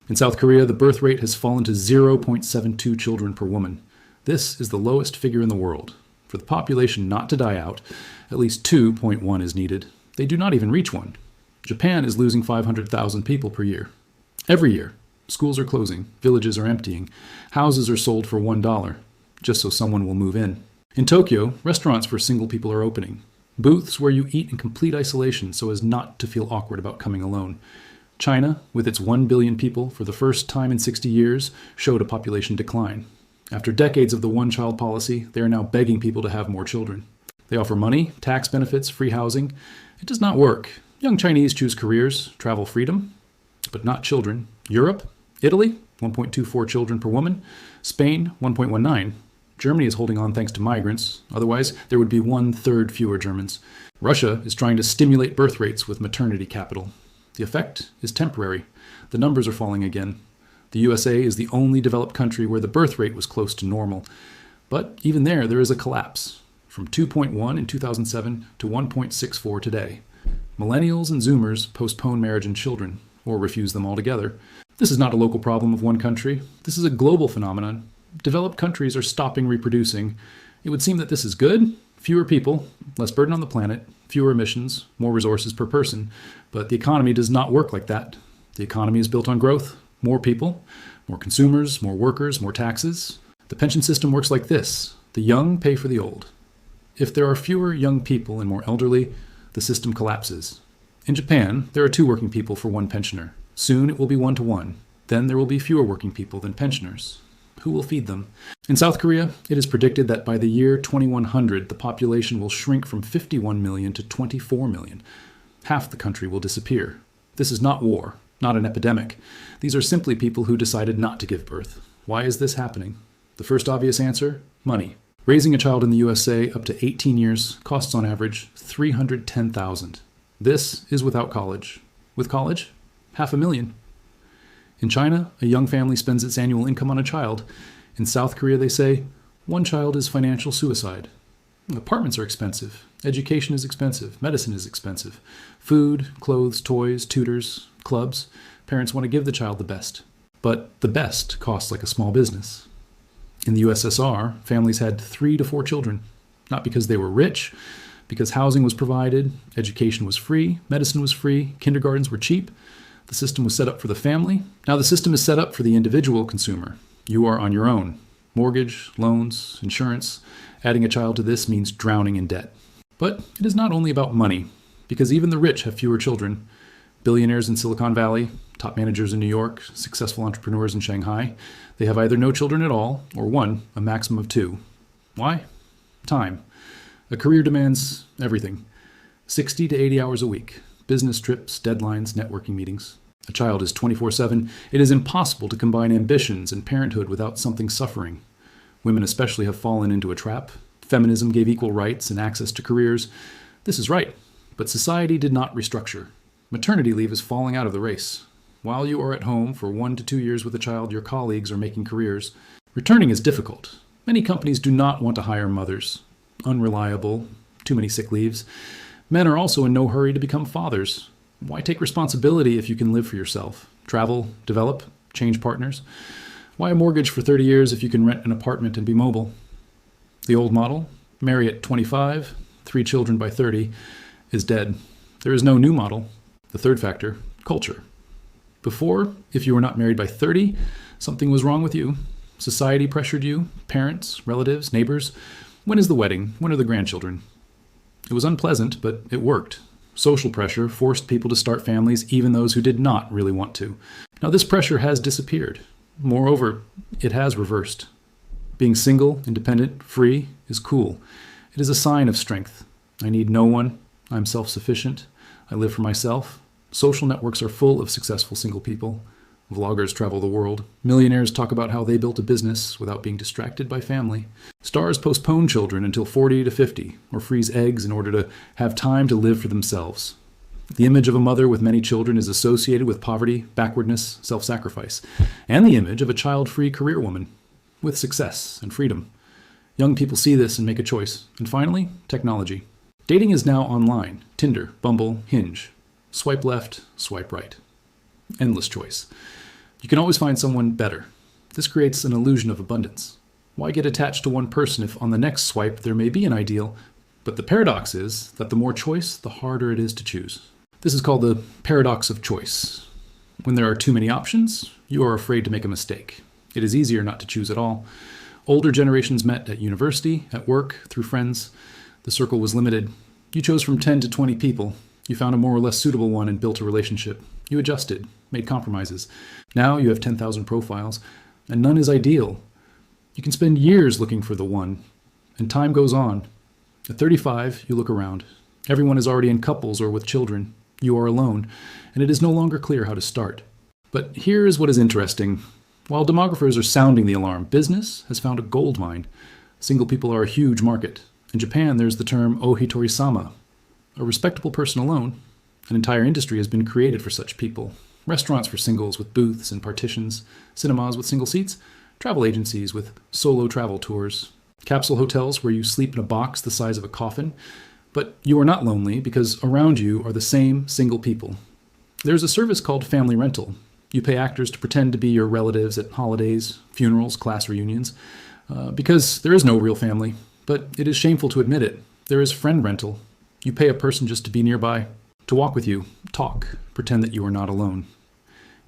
In South Korea, the birth rate has fallen to 0.72 children per woman. This is the lowest figure in the world. For the population not to die out, at least 2.1 is needed. They do not even reach 1. Japan is losing 500,000 people per year. Every year, schools are closing, villages are emptying, houses are sold for $1, just so someone will move in. In Tokyo, restaurants for single people are opening. Booths where you eat in complete isolation so as not to feel awkward about coming alone. China, with its 1 billion people, for the first time in 60 years, showed a population decline. After decades of the one-child policy, they are now begging people to have more children. They offer money, tax benefits, free housing. It does not work. Young Chinese choose careers, travel freedom, but not children. Europe, Italy, 1.24 children per woman. Spain, 1.19. Germany is holding on thanks to migrants. Otherwise, there would be 1/3 fewer Germans. Russia is trying to stimulate birth rates with maternity capital. The effect is temporary. The numbers are falling again. The USA is the only developed country where the birth rate was close to normal. But even there is a collapse, from 2.1 in 2007 to 1.64 today. Millennials and Zoomers postpone marriage and children, or refuse them altogether. This is not a local problem of one country. This is a global phenomenon. Developed countries are stopping reproducing. It would seem that this is good. Fewer people, less burden on the planet, fewer emissions, more resources per person. But the economy does not work like that. The economy is built on growth. More people, more consumers, more workers, more taxes. The pension system works like this. The young pay for the old. If there are fewer young people and more elderly, the system collapses. In Japan, there are 2 working people for 1 pensioner. Soon it will be 1-to-1. Then there will be fewer working people than pensioners. Who will feed them? In South Korea, it is predicted that by the year 2100, the population will shrink from 51 million to 24 million. Half the country will disappear. This is not war, not an epidemic. These are simply people who decided not to give birth. Why is this happening? The first obvious answer, money. Raising a child in the USA up to 18 years costs on average $310,000. This is without college. With college, $500,000. In China, a young family spends its annual income on a child. In South Korea, they say, 1 child is financial suicide. Apartments are expensive. Education is expensive. Medicine is expensive. Food, clothes, toys, tutors, clubs. Parents want to give the child the best. But the best costs like a small business. In the USSR, families had 3 to 4 children. Not because they were rich, because housing was provided, education was free, medicine was free, kindergartens were cheap. The system was set up for the family. Now the system is set up for the individual consumer. You are on your own. Mortgage, loans, insurance. Adding a child to this means drowning in debt. But it is not only about money, because even the rich have fewer children. Billionaires in Silicon Valley, top managers in New York, successful entrepreneurs in Shanghai, they have either no children at all, or 1, a maximum of 2. Why? Time. A career demands everything. 60 to 80 hours a week. Business trips, deadlines, networking meetings. A child is 24/7. It is impossible to combine ambitions and parenthood without something suffering. Women especially have fallen into a trap. Feminism gave equal rights and access to careers. This is right, but society did not restructure. Maternity leave is falling out of the race. While you are at home for 1 to 2 years with a child, your colleagues are making careers. Returning is difficult. Many companies do not want to hire mothers. Unreliable, too many sick leaves. Men are also in no hurry to become fathers. Why take responsibility if you can live for yourself? Travel, develop, change partners? Why a mortgage for 30 years if you can rent an apartment and be mobile? The old model, marry at 25, 3 children by 30, is dead. There is no new model. The third factor, culture. Before, if you were not married by 30, something was wrong with you. Society pressured you, parents, relatives, neighbors. When is the wedding? When are the grandchildren? It was unpleasant, but it worked. Social pressure forced people to start families, even those who did not really want to. Now this pressure has disappeared. Moreover, it has reversed. Being single, independent, free is cool. It is a sign of strength. I need no one. I'm self-sufficient. I live for myself. Social networks are full of successful single people. Vloggers travel the world. Millionaires talk about how they built a business without being distracted by family. Stars postpone children until 40 to 50, or freeze eggs in order to have time to live for themselves. The image of a mother with many children is associated with poverty, backwardness, self-sacrifice, and the image of a child-free career woman with success and freedom. Young people see this and make a choice. And finally, technology. Dating is now online. Tinder, Bumble, Hinge. Swipe left, swipe right. Endless choice. You can always find someone better. This creates an illusion of abundance. Why get attached to one person if on the next swipe there may be an ideal? But the paradox is that the more choice, the harder it is to choose. This is called the paradox of choice. When there are too many options, you are afraid to make a mistake. It is easier not to choose at all. Older generations met at university, at work, through friends. The circle was limited. You chose from 10 to 20 people. You found a more or less suitable one and built a relationship. You adjusted, made compromises. Now you have 10,000 profiles, and none is ideal. You can spend years looking for the one, and time goes on. At 35, you look around. Everyone is already in couples or with children. You are alone, and it is no longer clear how to start. But here is what is interesting. While demographers are sounding the alarm, business has found a gold mine. Single people are a huge market. In Japan, there's the term ohitori-sama. A respectable person alone. An entire industry has been created for such people. Restaurants for singles with booths and partitions, cinemas with single seats, travel agencies with solo travel tours, capsule hotels where you sleep in a box the size of a coffin. But you are not lonely because around you are the same single people. There's a service called family rental. You pay actors to pretend to be your relatives at holidays, funerals, class reunions, because there is no real family. But it is shameful to admit it. There is friend rental. You pay a person just to be nearby, to walk with you, talk, pretend that you are not alone.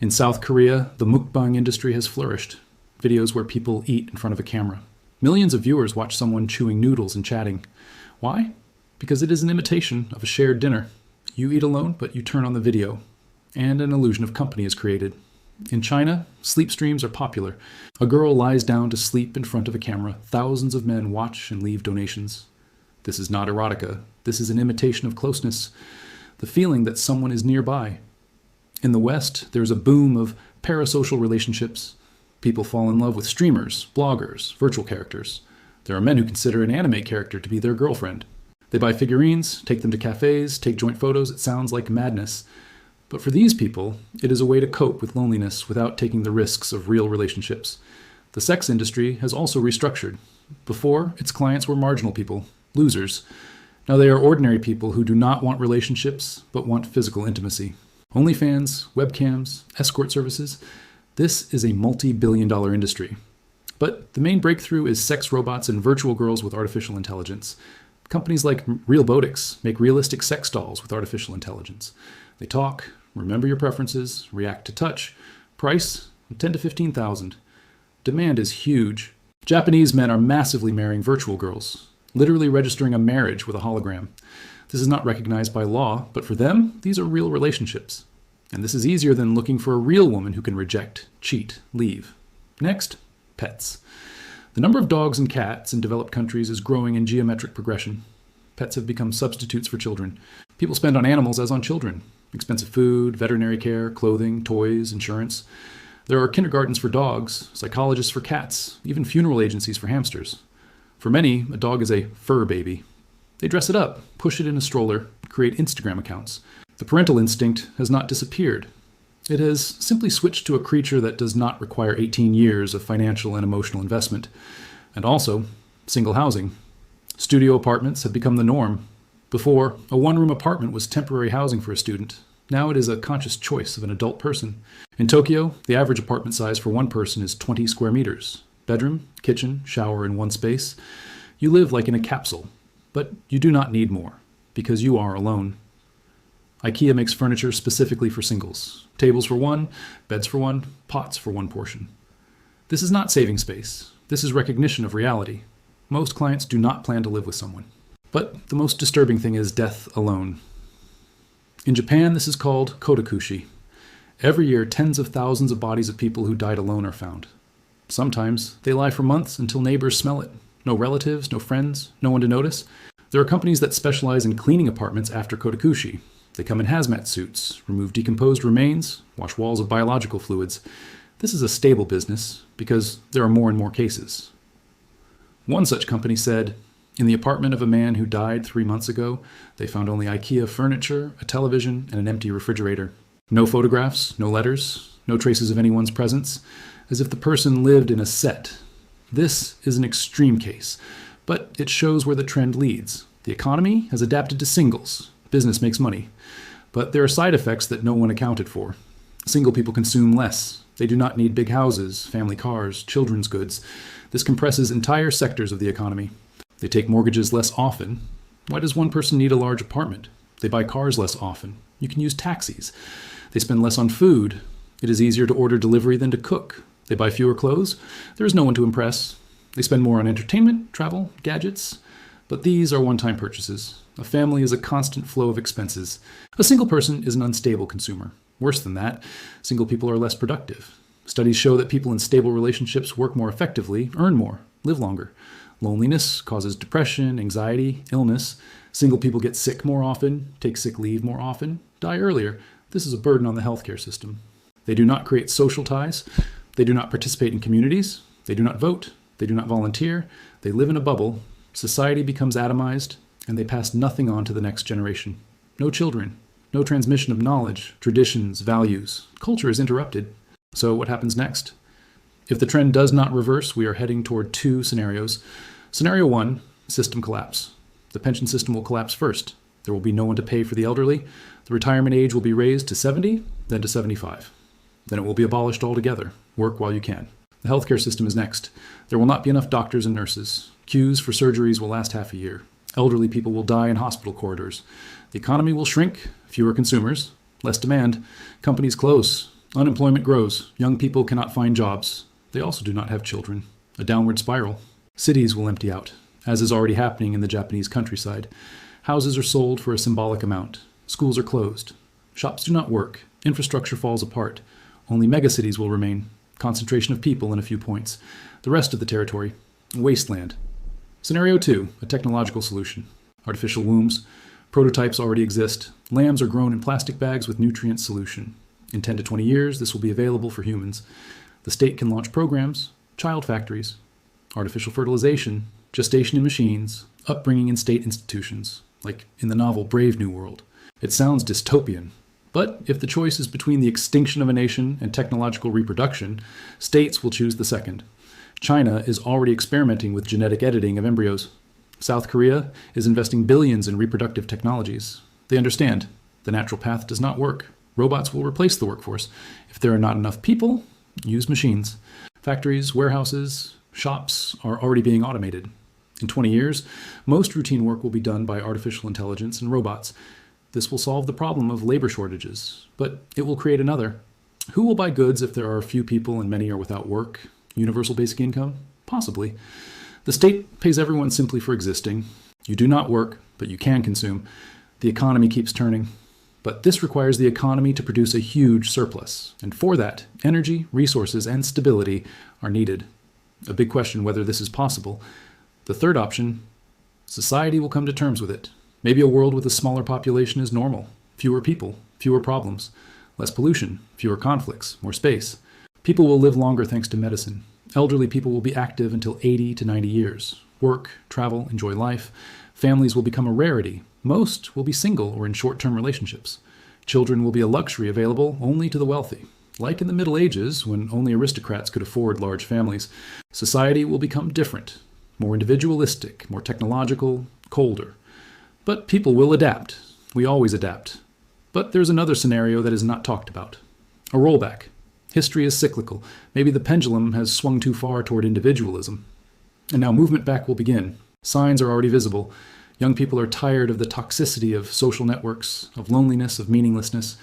In South Korea, the mukbang industry has flourished. Videos where people eat in front of a camera. Millions of viewers watch someone chewing noodles and chatting. Why? Because it is an imitation of a shared dinner. You eat alone, but you turn on the video, and an illusion of company is created. In China, sleep streams are popular. A girl lies down to sleep in front of a camera. Thousands of men watch and leave donations. This is not erotica. This is an imitation of closeness, the feeling that someone is nearby. In the West, there is a boom of parasocial relationships. People fall in love with streamers, bloggers, virtual characters. There are men who consider an anime character to be their girlfriend. They buy figurines, take them to cafes, take joint photos. It sounds like madness. But for these people, it is a way to cope with loneliness without taking the risks of real relationships. The sex industry has also restructured. Before, its clients were marginal people, losers. Now they are ordinary people who do not want relationships, but want physical intimacy. OnlyFans, webcams, escort services. This is a multi-billion-dollar industry. But the main breakthrough is sex robots and virtual girls with artificial intelligence. Companies like Realbotics make realistic sex dolls with artificial intelligence. They talk, remember your preferences, react to touch. Price, 10 to 15,000. Demand is huge. Japanese men are massively marrying virtual girls, literally registering a marriage with a hologram. This is not recognized by law, but for them, these are real relationships. And this is easier than looking for a real woman who can reject, cheat, leave. Next, pets. The number of dogs and cats in developed countries is growing in geometric progression. Pets have become substitutes for children. People spend on animals as on children. Expensive food, veterinary care, clothing, toys, insurance. There are kindergartens for dogs, psychologists for cats, even funeral agencies for hamsters. For many, a dog is a fur baby. They dress it up, push it in a stroller, create Instagram accounts. The parental instinct has not disappeared. It has simply switched to a creature that does not require 18 years of financial and emotional investment. And also, single housing. Studio apartments have become the norm. Before, a one-room apartment was temporary housing for a student. Now it is a conscious choice of an adult person. In Tokyo, the average apartment size for one person is 20 square meters. Bedroom, kitchen, shower in one space. You live like in a capsule. But you do not need more, because you are alone. IKEA makes furniture specifically for singles. Tables for one, beds for one, pots for one portion. This is not saving space. This is recognition of reality. Most clients do not plan to live with someone. But the most disturbing thing is death alone. In Japan, this is called kodakushi. Every year, tens of thousands of bodies of people who died alone are found. Sometimes they lie for months until neighbors smell it. No relatives, no friends, no one to notice. There are companies that specialize in cleaning apartments after kodakushi. They come in hazmat suits, remove decomposed remains, wash walls of biological fluids. This is a stable business because there are more and more cases. One such company said, in the apartment of a man who died 3 months ago, they found only IKEA furniture, a television, and an empty refrigerator. No photographs, no letters, no traces of anyone's presence, as if the person lived in a set. This is an extreme case, but it shows where the trend leads. The economy has adapted to singles. Business makes money. But there are side effects that no one accounted for. Single people consume less. They do not need big houses, family cars, children's goods. This compresses entire sectors of the economy. They take mortgages less often. Why does one person need a large apartment? They buy cars less often. You can use taxis. They spend less on food. It is easier to order delivery than to cook. They buy fewer clothes. There is no one to impress. They spend more on entertainment, travel, gadgets. But these are one-time purchases. A family is a constant flow of expenses. A single person is an unstable consumer. Worse than that, single people are less productive. Studies show that people in stable relationships work more effectively, earn more, live longer. Loneliness causes depression, anxiety, illness. Single people get sick more often, take sick leave more often, die earlier. This is a burden on the healthcare system. They do not create social ties. They do not participate in communities. They do not vote. They do not volunteer. They live in a bubble. Society becomes atomized, and they pass nothing on to the next generation. No children. No transmission of knowledge, traditions, values. Culture is interrupted. So what happens next? If the trend does not reverse, we are heading toward two scenarios. Scenario 1, system collapse. The pension system will collapse first. There will be no one to pay for the elderly. The retirement age will be raised to 70, then to 75. Then it will be abolished altogether. Work while you can. The healthcare system is next. There will not be enough doctors and nurses. Queues for surgeries will last half a year. Elderly people will die in hospital corridors. The economy will shrink, fewer consumers, less demand. Companies close. Unemployment grows. Young people cannot find jobs. They also do not have children. A downward spiral. Cities will empty out, as is already happening in the Japanese countryside. Houses are sold for a symbolic amount. Schools are closed. Shops do not work. Infrastructure falls apart. Only megacities will remain. Concentration of people in a few points. The rest of the territory, wasteland. Scenario 2, a technological solution. Artificial wombs. Prototypes already exist. Lambs are grown in plastic bags with nutrient solution. In 10 to 20 years, this will be available for humans. The state can launch programs, child factories, artificial fertilization, gestation in machines, upbringing in state institutions, like in the novel Brave New World. It sounds dystopian, but if the choice is between the extinction of a nation and technological reproduction, states will choose the second. China is already experimenting with genetic editing of embryos. South Korea is investing billions in reproductive technologies. They understand the natural path does not work. Robots will replace the workforce. If there are not enough people, use machines. Factories, warehouses, shops are already being automated. In 20 years, most routine work will be done by artificial intelligence and robots. This will solve the problem of labor shortages, but it will create another. Who will buy goods if there are few people and many are without work? Universal basic income? Possibly. The state pays everyone simply for existing. You do not work, but you can consume. The economy keeps turning. But this requires the economy to produce a huge surplus. And for that, energy, resources, and stability are needed. A big question whether this is possible. The third option, society will come to terms with it. Maybe a world with a smaller population is normal. Fewer people, fewer problems. Less pollution, fewer conflicts, more space. People will live longer thanks to medicine. Elderly people will be active until 80 to 90 years. Work, travel, enjoy life. Families will become a rarity. Most will be single or in short-term relationships. Children will be a luxury available only to the wealthy. Like in the Middle Ages, when only aristocrats could afford large families, society will become different, more individualistic, more technological, colder. But people will adapt. We always adapt. But there's another scenario that is not talked about. A rollback. History is cyclical. Maybe the pendulum has swung too far toward individualism. And now movement back will begin. Signs are already visible. Young people are tired of the toxicity of social networks, of loneliness, of meaninglessness.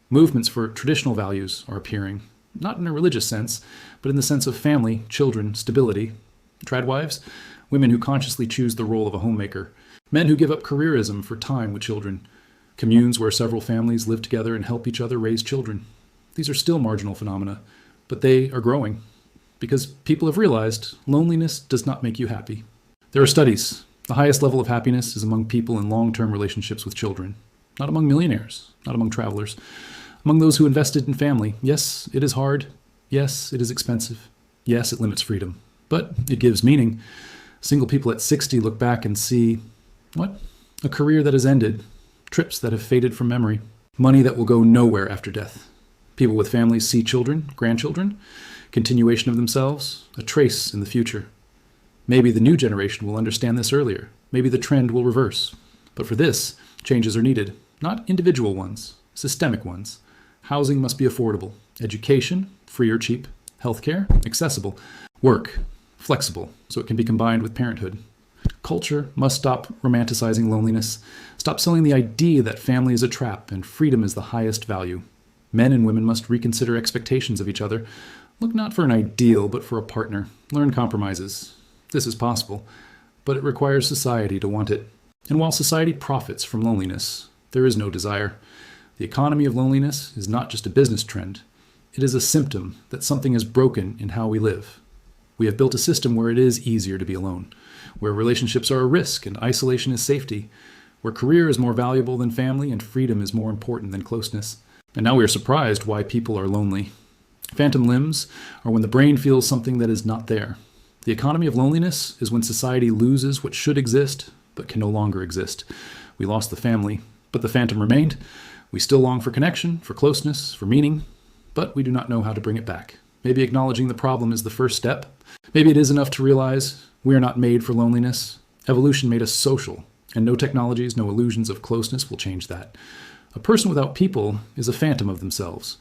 Movements for traditional values are appearing, not in a religious sense, but in the sense of family, children, stability. Tradwives, women who consciously choose the role of a homemaker. Men who give up careerism for time with children. Communes where several families live together and help each other raise children. These are still marginal phenomena, but they are growing because people have realized loneliness does not make you happy. There are studies. The highest level of happiness is among people in long-term relationships with children, not among millionaires, not among travelers, among those who invested in family. Yes, it is hard. Yes, it is expensive. Yes, it limits freedom, but it gives meaning. Single people at 60 look back and see, what? A career that has ended, trips that have faded from memory, money that will go nowhere after death. People with families see children, grandchildren, continuation of themselves, a trace in the future. Maybe the new generation will understand this earlier. Maybe the trend will reverse. But for this, changes are needed. Not individual ones, systemic ones. Housing must be affordable. Education, free or cheap. Healthcare, accessible. Work, flexible, so it can be combined with parenthood. Culture must stop romanticizing loneliness, stop selling the idea that family is a trap and freedom is the highest value. Men and women must reconsider expectations of each other. Look not for an ideal, but for a partner. Learn compromises. This is possible, but it requires society to want it. And while society profits from loneliness, there is no desire. The economy of loneliness is not just a business trend. It is a symptom that something is broken in how we live. We have built a system where it is easier to be alone, where relationships are a risk and isolation is safety, where career is more valuable than family and freedom is more important than closeness. And now we are surprised why people are lonely. Phantom limbs are when the brain feels something that is not there. The economy of loneliness is when society loses what should exist, but can no longer exist. We lost the family, but the phantom remained. We still long for connection, for closeness, for meaning, but we do not know how to bring it back. Maybe acknowledging the problem is the first step. Maybe it is enough to realize we are not made for loneliness. Evolution made us social, and no technologies, no illusions of closeness will change that. A person without people is a phantom of themselves.